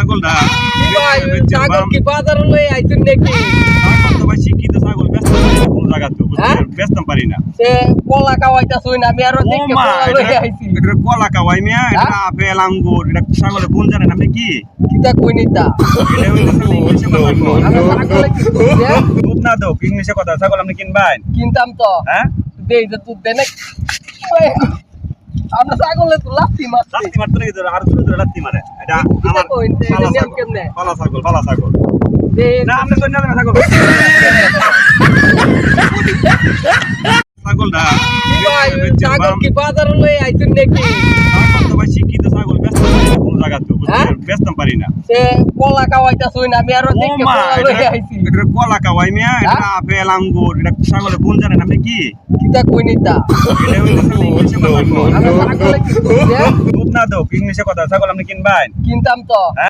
ছাগল না ভাই ছাগল কি বাজার লই আইছেন নাকি? ছাগল তো ভাই শিক্ষিত ছাগল ব্যস্ত কোন জায়গা তো ব্যস্ত পারি না সে কলা খাওয়াইতা শুই না আমি আরো দেখে কলা লই আইছি। এটা কলা কাওয়াই মিয়া এটা আপেল আঙ্গুর এটা ছাগলের কোন জানেন আপনি কি কিটা কই নিতা এটা হইছে ইংলিশে কথা কো আমি ছাগলে কি কইছে দুধ না দাও ইংলিশে কথা ছাগল আপনি কিনবেন কিনতাম তো হ্যাঁ দেই যে তুই দেনে আমরা ছাগলে তো লাত্তি মারছি লাত্তি মারতে নাকি আর দুধ লাত্তি মারে এটা আমার পালা ছাগল কেমনে পালা ছাগল না আপনি তো না ছাগল ছাগল না ভাই ছাগল কি বাজার লই আইছেন নাকি? ছাগল তো ভাই শিক্ষিত ছাগল ব্যস্ত কোন জায়গা তো ব্যস্ত পারি না সে কলা খাওয়াইতা শুই না আমি আরো দেখে কলা লই আইছি। এটা কলা কাওয়াই মিয়া এটা আপেল আঙ্গুর এটা ছাগলের কোন জানেন আপনি কি কিটা কই নিতা এটা হইছে ইংলিশে কথা কো আমি ছাগলে কি কইছে দুধ না দাও ইংলিশে কথা ছাগল আপনি কিনবেন কিনতাম তো